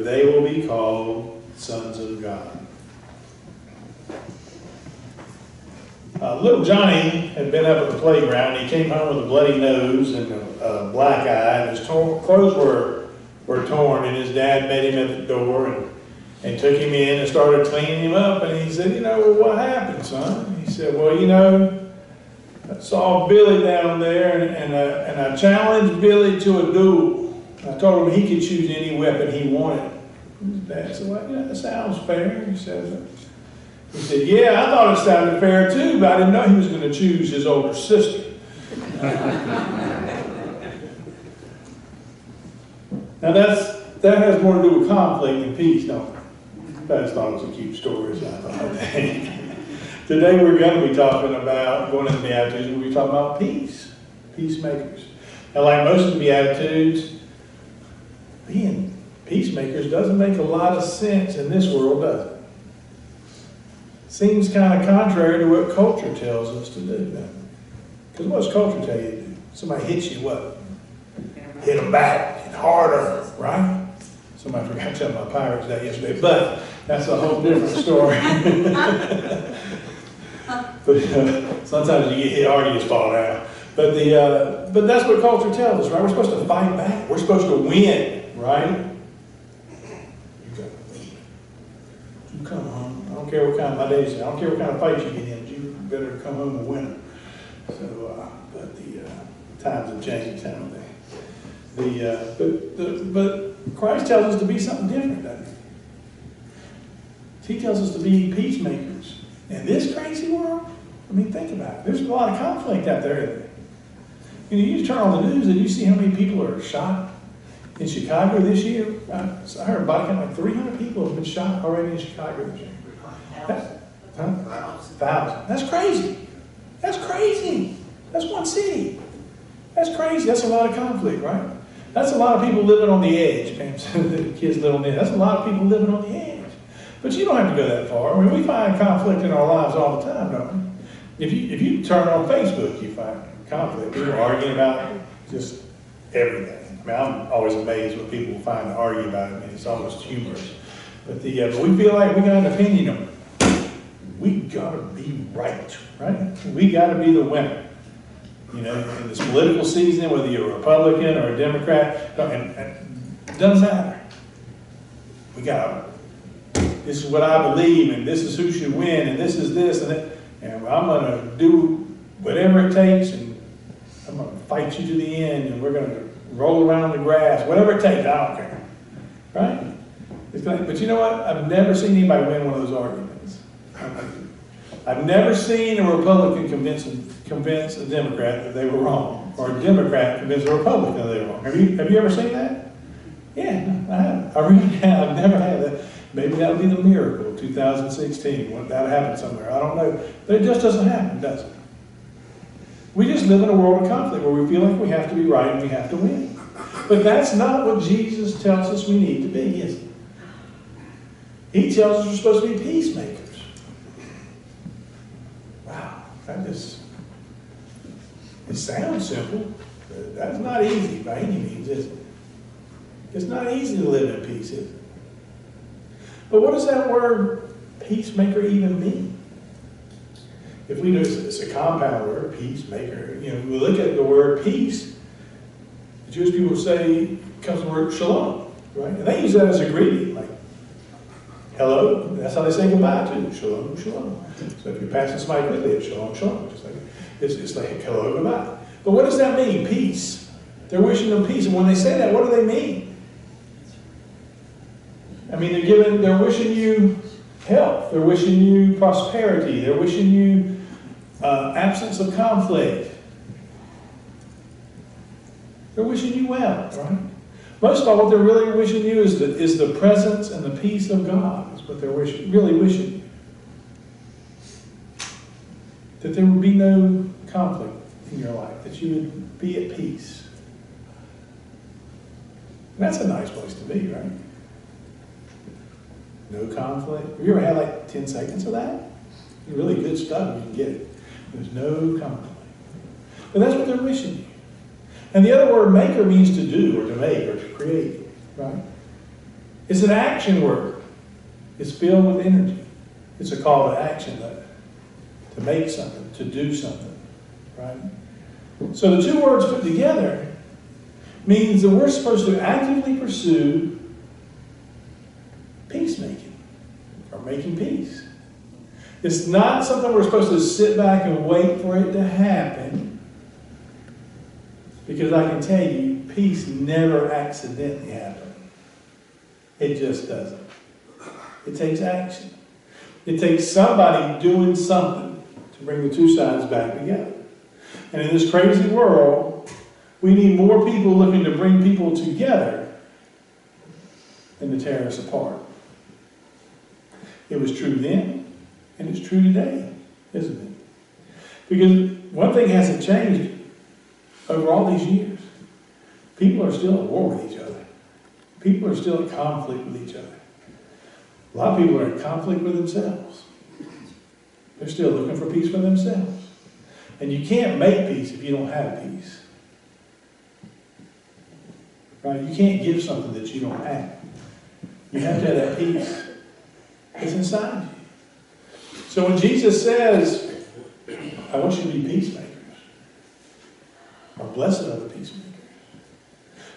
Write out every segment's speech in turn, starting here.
they will be called sons of God. Little Johnny had been up at the playground. He came home with a bloody nose and a black eye, and his clothes were torn, and his dad met him at the door and took him in and started cleaning him up. And he said, well, what happened, son? He said, well, I saw Billy down there, and I challenged Billy to a duel. I told him he could choose any weapon he wanted. His dad said, well, that sounds fair. He said, yeah, I thought it sounded fair too, but I didn't know he was going to choose his older sister. Now that has more to do with conflict than peace, don't it? I just thought it was a cute story, so I thought I'd take. Today we're going to be talking about, going into the Beatitudes, we'll be talking about peace, peacemakers. And like most of the Beatitudes, being peacemakers doesn't make a lot of sense in this world, does it? Seems kind of contrary to what culture tells us to do, doesn't it? Because what's culture tell you to do? Somebody hits you, what? Hit them back, hit harder, right? Somebody forgot to tell my Pirates that yesterday, but that's a whole different story. But sometimes you get hit hard, you just fall down. But that's what culture tells us, right? We're supposed to fight back. We're supposed to win, right? You got to win. You come home. I don't care what kind of my days. I don't care what kind of fight you get in. You better come home a winner. So, but the times have changed, haven't they? But Christ tells us to be something different, doesn't he? He tells us to be peacemakers. In this crazy world, I mean, think about it. There's a lot of conflict out there, isn't there? You just turn on the news and you see how many people are shot in Chicago this year. I heard about like 300 people have been shot already in Chicago this year. 1,000. That's crazy. That's crazy. That's one city. That's crazy. That's a lot of conflict, right? That's a lot of people living on the edge. The kids live on the edge. That's a lot of people living on the edge. But you don't have to go that far. I mean, we find conflict in our lives all the time, don't we? If you turn on Facebook, you find conflict. People arguing about just everything. I mean, I'm always amazed what people find to argue about. I mean, it's almost humorous. But we feel like we got an opinion on it. We got to be right? We got to be the winner. In this political season, whether you're a Republican or a Democrat, it doesn't matter. We got to. This is what I believe, and this is who should win, and this is this, and that. And I'm going to do whatever it takes, and I'm going to fight you to the end, and we're going to roll around the grass, whatever it takes, I don't care. Right? But you know what? I've never seen anybody win one of those arguments. I've never seen a Republican convince a Democrat that they were wrong, or a Democrat convince a Republican that they were wrong. Have you ever seen that? Yeah, I have. I really have. I've never had that. Maybe that would be the miracle of 2016. That'll happen somewhere. I don't know. But it just doesn't happen, does it? We just live in a world of conflict where we feel like we have to be right and we have to win. But that's not what Jesus tells us we need to be, is it? He tells us we're supposed to be peacemakers. Wow. It sounds simple, but that's not easy by any means, is it? It's not easy to live in peace, is it? But what does that word peacemaker even mean? If we know it's a compound word, peacemaker, we look at the word peace, the Jewish people say it comes from the word shalom, right? And they use that as a greeting, like, hello, that's how they say goodbye too, shalom, shalom. So if you're passing somebody quickly, it's shalom, shalom, just like it's like hello, goodbye. But what does that mean, peace? They're wishing them peace, and when they say that, what do they mean? I mean, they're wishing you health. They're wishing you prosperity. They're wishing you absence of conflict. They're wishing you well, right? Most of all, what they're really wishing you is the presence and the peace of God. Is what they're really wishing you. That there would be no conflict in your life. That you would be at peace. And that's a nice place to be, right? No conflict. Have you ever had like 10 seconds of that? Really good stuff, you can get it. There's no conflict. But that's what they're wishing you. And the other word maker means to do, or to make, or to create, right? It's an action word. It's filled with energy. It's a call to action, to make something, to do something, right? So the two words put together means that we're supposed to actively pursue peacemaking, or making peace. It's not something we're supposed to sit back and wait for it to happen, because I can tell you, peace never accidentally happens. It just doesn't. It takes action. It takes somebody doing something to bring the two sides back together. And in this crazy world, we need more people looking to bring people together than to tear us apart. It was true then, and it's true today, isn't it? Because one thing hasn't changed over all these years. People are still at war with each other. People are still in conflict with each other. A lot of people are in conflict with themselves. They're still looking for peace for themselves. And you can't make peace if you don't have peace. Right? You can't give something that you don't have. You have to have that peace. It's inside you. So when Jesus says, I want you to be peacemakers, or blessed are the peacemakers.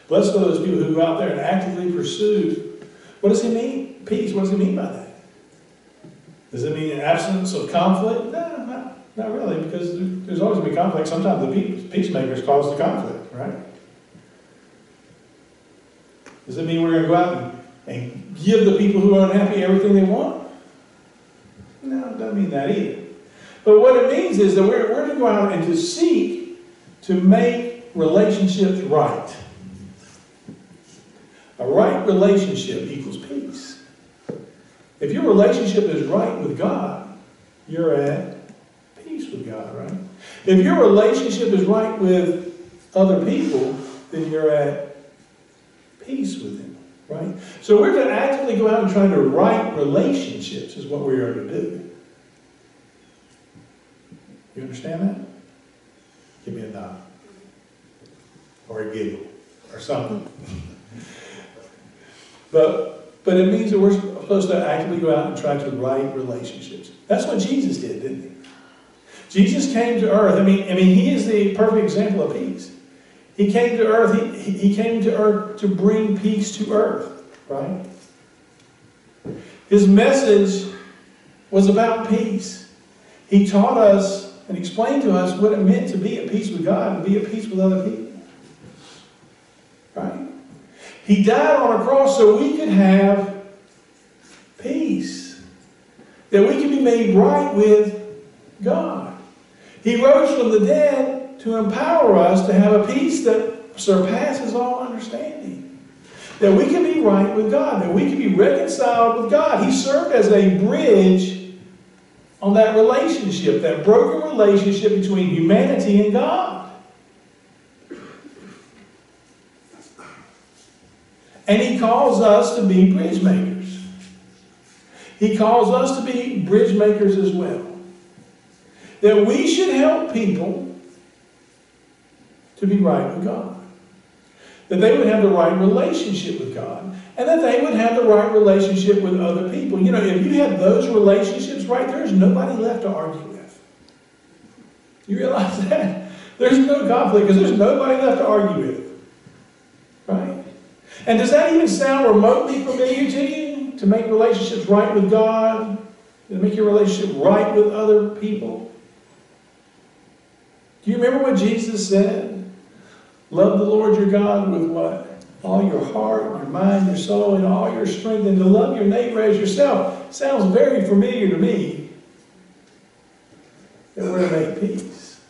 Blessed are those people who go out there and actively pursue. What does he mean? Peace. What does he mean by that? Does it mean an absence of conflict? No, not really, because there's always going to be conflict. Sometimes the peacemakers cause the conflict, right? Does it mean we're going to go out and give the people who are unhappy everything they want? No, it doesn't mean that either. But what it means is that we're to go out and to seek to make relationships right. A right relationship equals peace. If your relationship is right with God, you're at peace with God, right? If your relationship is right with other people, then you're at peace with them, right? So we're to actively go out and try to right relationships is what we are to do. You understand that? Give me a nod. Or a giggle. Or something. But it means that we're supposed to actively go out and try to right relationships. That's what Jesus did, didn't he? Jesus came to earth. I mean, he is the perfect example of peace. He came to earth. He came to earth to bring peace to earth, right? His message was about peace. He taught us and explained to us what it meant to be at peace with God and be at peace with other people. Right? He died on a cross so we could have peace. That we could be made right with God. He rose from the dead to empower us to have a peace that surpasses all understanding. That we can be right with God. That we can be reconciled with God. He served as a bridge on that relationship. That broken relationship between humanity and God. And he calls us to be bridge makers. He calls us to be bridge makers as well. That we should help people to be right with God. That they would have the right relationship with God. And that they would have the right relationship with other people. You know, if you have those relationships right, there's nobody left to argue with. You realize that? There's no conflict because there's nobody left to argue with. Right? And does that even sound remotely familiar to you? To make relationships right with God? To make your relationship right with other people? Do you remember what Jesus said? Love the Lord your God with what? All your heart, your mind, your soul, and all your strength. And to love your neighbor as yourself. Sounds very familiar to me. That we're to make peace.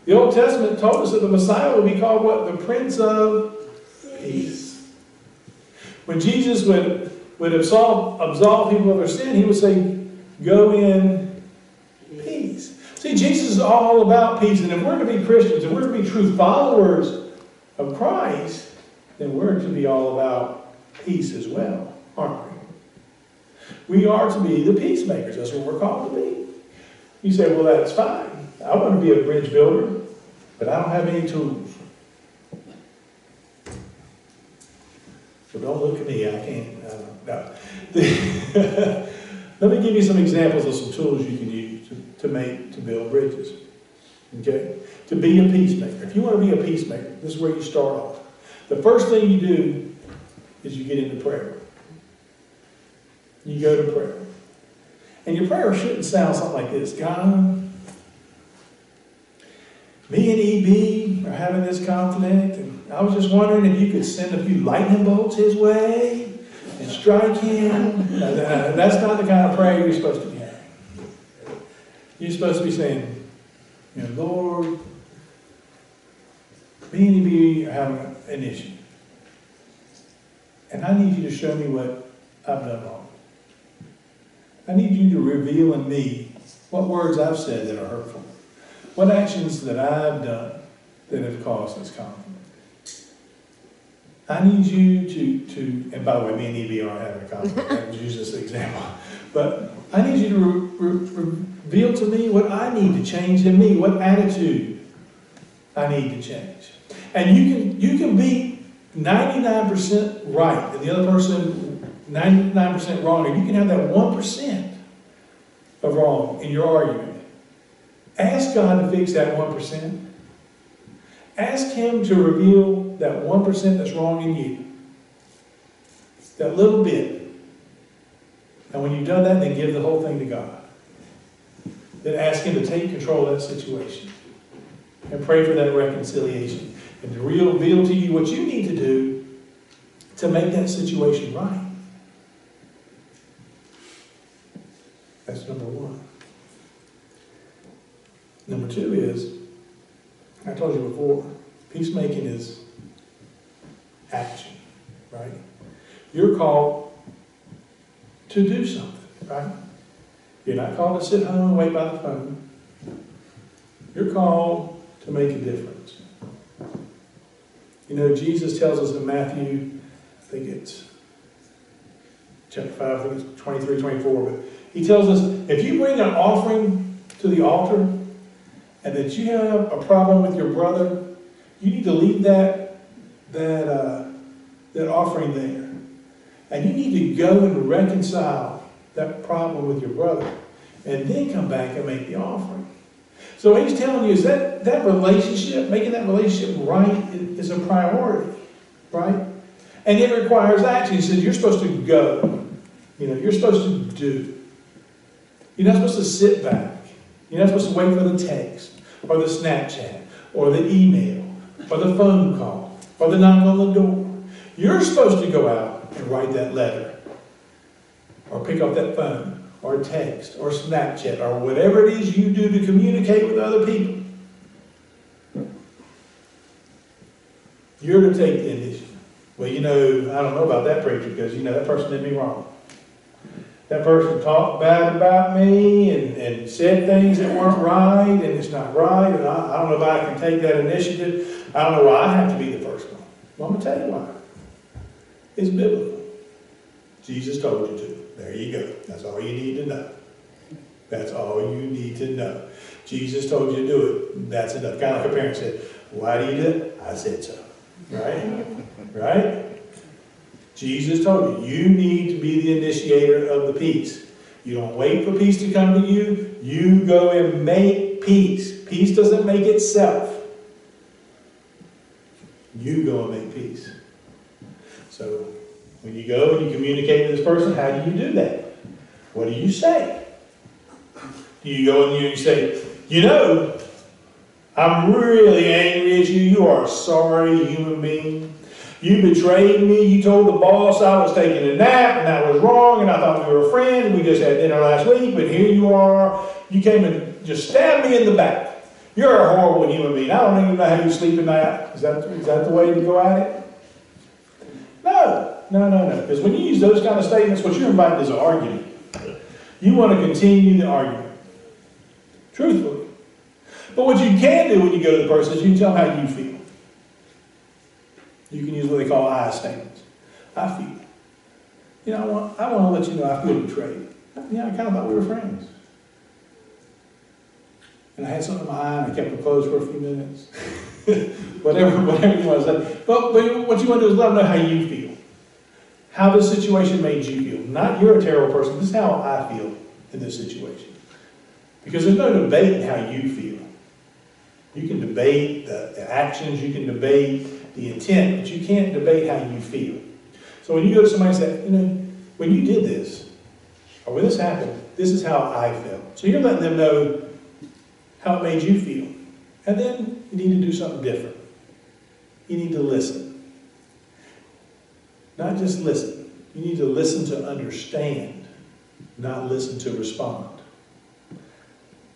The Old Testament told us that the Messiah would be called what? The Prince of Peace. When Jesus would absolve people of their sin, he would say, go in peace. See, Jesus is all about peace. And if we're to be Christians, and we're to be true followers of Christ, then we're to be all about peace as well, aren't we? We are to be the peacemakers. That's what we're called to be. You say, well, that's fine. I want to be a bridge builder, but I don't have any tools. So don't look at me, I can't, no. Let me give you some examples of some tools you can use to build bridges. Okay? To be a peacemaker. If you want to be a peacemaker, this is where you start off. The first thing you do is you get into prayer. You go to prayer. And your prayer shouldn't sound something like this. God, me and EB are having this conflict, and I was just wondering if you could send a few lightning bolts his way and strike him. That's not the kind of prayer you're supposed to be having. You're supposed to be saying, you know, Lord, me and EB are having an issue. And I need you to show me what I've done wrong. I need you to reveal in me what words I've said that are hurtful. What actions that I've done that have caused this conflict. I need you to and by the way, me and EB aren't having a conflict. I use this example. But I need you to reveal to me what I need to change in me, what attitude I need to change. And you can be 99% right and the other person 99% wrong, and you can have that 1% of wrong in your argument. Ask God to fix that 1%. Ask Him to reveal that 1% that's wrong in you. That little bit. And when you've done that, then give the whole thing to God. Then ask Him to take control of that situation. And pray for that reconciliation. And to reveal to you what you need to do to make that situation right. That's number one. Number two is, I told you before, peacemaking is action, right? You're called to do something, right? You're not called to sit home and wait by the phone. You're called to make a difference. You know, Jesus tells us in Matthew, I think it's chapter 5, I think it's 23, 24, but He tells us, if you bring an offering to the altar, and that you have a problem with your brother, you need to leave that offering there. And you need to go and reconcile that problem with your brother. And then come back and make the offering. So what He's telling you is that relationship, making that relationship right is a priority. Right? And it requires action. He says you're supposed to go. You know, you're supposed to do. You're not supposed to sit back. You're not supposed to wait for the text, or the Snapchat, or the email, or the phone call, or the knock on the door. You're supposed to go out and write that letter, or pick up that phone, or text, or Snapchat, or whatever it is you do to communicate with other people. You're to take the initiative. Well, you know, I don't know about that preacher, because, you know, that person did me wrong. That person talked bad about me and said things that weren't right, and it's not right, and I don't know if I can take that initiative. I don't know why I have to be the first one. Well, I'm going to tell you why. It's biblical. Jesus told you to. There you go. That's all you need to know. That's all you need to know. Jesus told you to do it. That's enough. Kind of like a parent said, why do you do it? I said so. Right? Right? Jesus told you, you need to be the initiator of the peace. You don't wait for peace to come to you. You go and make peace. Peace doesn't make itself. You go and make peace. So, when you go and you communicate with this person, how do you do that? What do you say? Do you go and you say, you know, I'm really angry at you. You are a sorry human being. You betrayed me. You told the boss I was taking a nap and that was wrong, and I thought we were friends. We just had dinner last week, but here you are. You came and just stabbed me in the back. You're a horrible human being. I don't even know how you sleep at night. Is that the way to go at it? No. Because when you use those kind of statements, what you're inviting is an argument. You want to continue the argument. Truthfully. But what you can do when you go to the person is you can tell them how you feel. You can use what they call I statements. I feel. You know, I want to let you know I feel betrayed. Yeah, I kind of thought we were friends. And I had something in my eye and I kept them closed for a few minutes. whatever you want to say. But what you want to do is let them know how you feel. how this situation made you feel. Not you're a terrible person. This is how I feel in this situation. Because there's no debate in how you feel. You can debate the actions, you can debate the intent, but you can't debate how you feel. So when you go to somebody and say, you know, when you did this, or when this happened, this is how I felt. So you're letting them know how it made you feel. And then you need to do something different. You need to listen. Not just listen. You need to listen to understand, not listen to respond.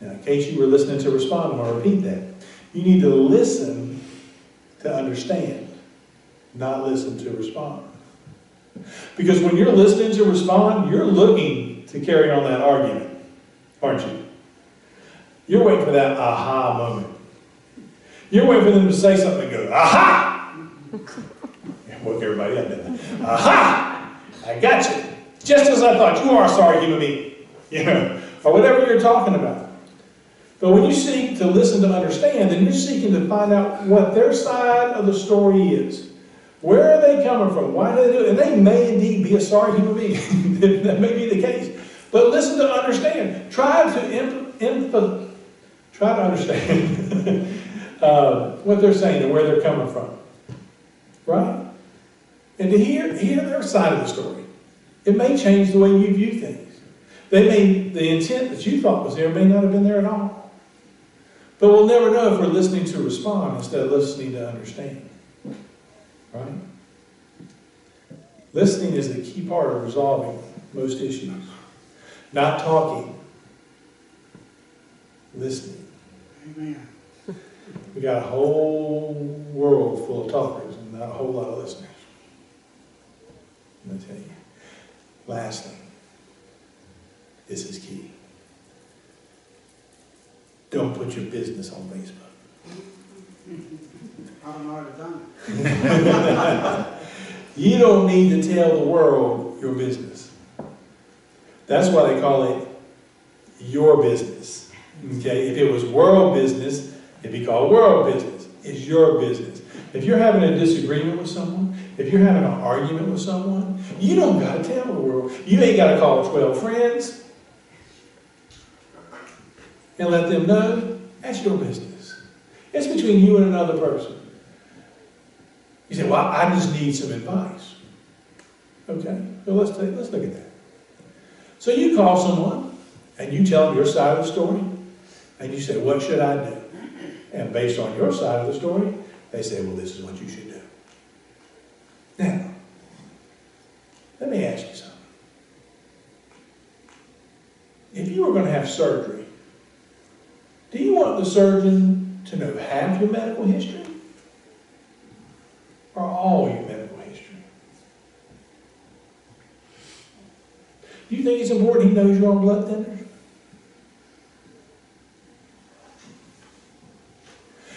Now, in case you were listening to respond, I'm going to repeat that. You need to listen to understand, not listen to respond. Because when you're listening to respond, you're looking to carry on that argument, aren't you? You're waiting for that aha moment. You're waiting for them to say something and go, aha! Woke everybody up, didn't I? Aha! I got you. Just as I thought. You are a sorry human being. You know, or whatever you're talking about. But when you seek to listen to understand, then you're seeking to find out what their side of the story is. Where are they coming from? Why do they do it? And they may indeed be a sorry human being. That may be the case. But listen to understand. Try to understand what they're saying and where they're coming from. Right? And to hear their side of the story. It may change the way you view things. The intent that you thought was there may not have been there at all. But we'll never know if we're listening to respond instead of listening to understand. Right? Listening is the key part of resolving most issues. Not talking. Listening. Amen. We got a whole world full of talkers and not a whole lot of listeners. I'm going to tell you. Lastly, this is key. Don't put your business on Facebook. I don't know how to done it. You don't need to tell the world your business. That's why they call it your business. Okay? If it was world business, it'd be called world business. It's your business. If you're having a disagreement with someone, if you're having an argument with someone, you don't got to tell the world. You ain't got to call 12 friends and let them know. That's your business. It's between you and another person. You say, well, I just need some advice. Okay, well, let's look at that. So you call someone and you tell them your side of the story and you say, what should I do? And based on your side of the story, they say, well, this is what you should do. Now, let me ask you something. If you were going to have surgery, do you want the surgeon to know half your medical history or all your medical history? Do you think it's important he knows you're on blood thinners?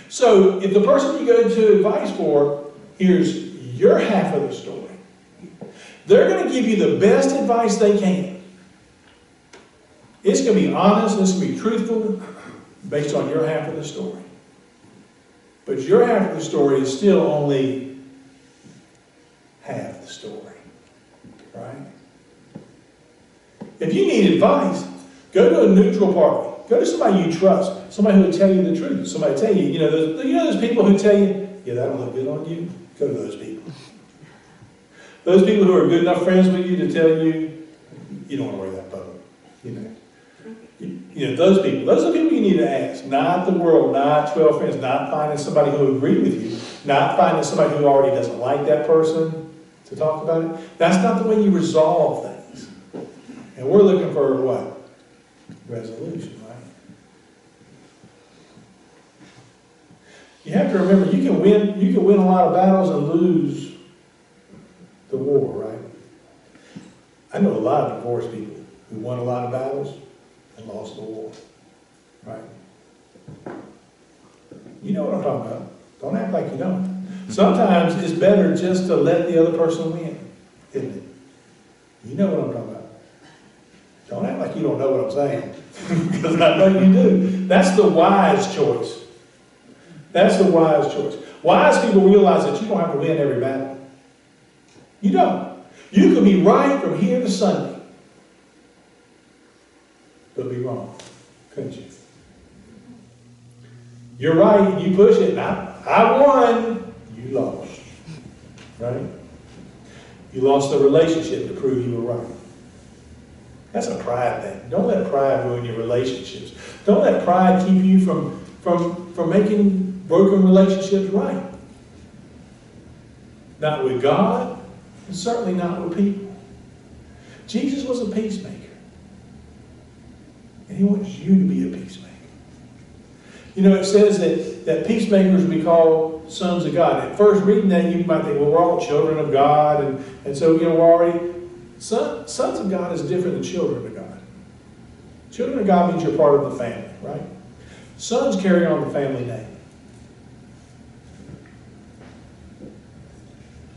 So, if the person you go to advice for hears your half of the story, they're going to give you the best advice they can. It's going to be honest, it's going to be truthful, based on your half of the story. But your half of the story is still only half the story. Right? If you need advice, go to a neutral party. Go to somebody you trust. Somebody who will tell you the truth. Somebody tell you, those people who tell you, yeah, that don't look good on you. Go to those people. Those people who are good enough friends with you to tell you, you don't want to wear that bow. Those people. Those are the people you need to ask. Not the world, not 12 friends, not finding somebody who agrees with you, not finding somebody who already doesn't like that person to talk about it. That's not the way you resolve things. And we're looking for what? Resolution, right? You have to remember, you can win a lot of battles and lose the war, right? I know a lot of divorced people who won a lot of battles and lost the war, right? You know what I'm talking about. Don't act like you don't. Sometimes it's better just to let the other person win, isn't it? You know what I'm talking about. Don't act like you don't know what I'm saying, because I know you do. That's the wise choice. That's the wise choice. Wise people realize that you don't have to win every battle. You don't. You could be right from here to Sunday, but be wrong, couldn't you? You're right, you push it, and I won, you lost. Right? You lost the relationship to prove you were right. That's a pride thing. Don't let pride ruin your relationships. Don't let pride keep you from making broken relationships right. Not with God, and certainly not with people. Jesus was a peacemaker. And he wants you to be a peacemaker. You know, it says that peacemakers will be called sons of God. At first reading that, you might think, well, we're all children of God. And so, you know, we're already... Sons of God is different than children of God. Children of God means you're part of the family, right? Sons carry on the family name.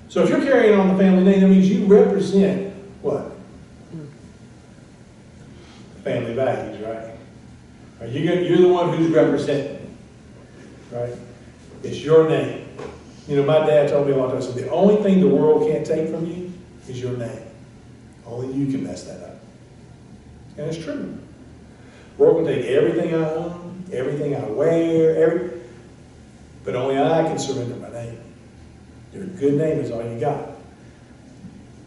So if you're carrying on the family name, that means you represent what? Family values, right? You're the one who's representing, right? It's your name. You know, my dad told me a long time, he said, the only thing the world can't take from you is your name. Only you can mess that up. And it's true. The world can take everything I own, everything I wear, but only I can surrender my name. Your good name is all you got.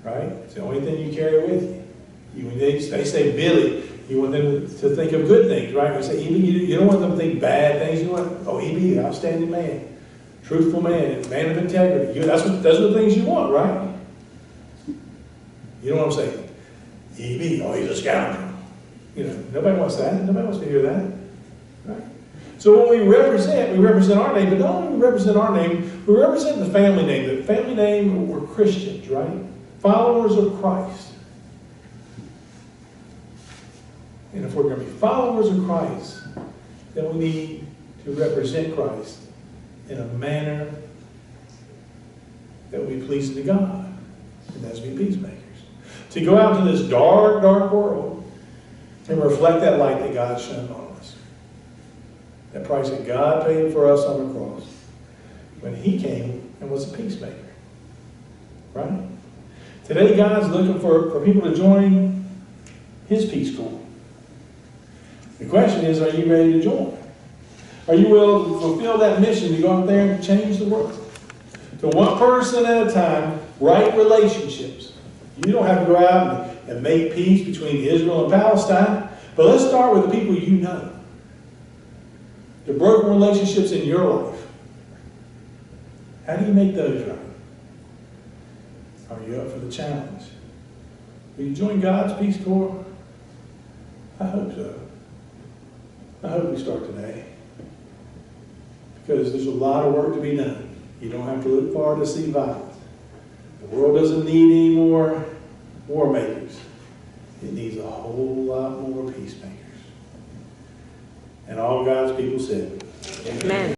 Right? It's the only thing you carry with you. They say Billy, you want them to think of good things, right? We say, E.B., you don't want them to think bad things. You want, oh, E.B., outstanding man, truthful man, man of integrity. That's the things you want, right? You know what I'm saying? E.B., oh, he's a scoundrel. You know, nobody wants that. Nobody wants to hear that. Right? So when we represent our name, but not only represent our name, we represent the family name. The family name, we're Christians, right? Followers of Christ. And if we're going to be followers of Christ, then we need to represent Christ in a manner that will be pleasing to God. And that's be peacemakers. To go out into this dark, dark world and reflect that light that God has shone on us. That price that God paid for us on the cross when he came and was a peacemaker. Right? Today God's looking for people to join his peace corps. The question is, are you ready to join? Are you willing to fulfill that mission to go out there and change the world? To one person at a time, right relationships. You don't have to go out and make peace between Israel and Palestine, but let's start with the people you know. The broken relationships in your life. How do you make those right? Are you up for the challenge? Will you join God's Peace Corps? I hope so. I hope we start today. Because there's a lot of work to be done. You don't have to look far to see violence. The world doesn't need any more war makers. It needs a whole lot more peacemakers. And all God's people said, amen.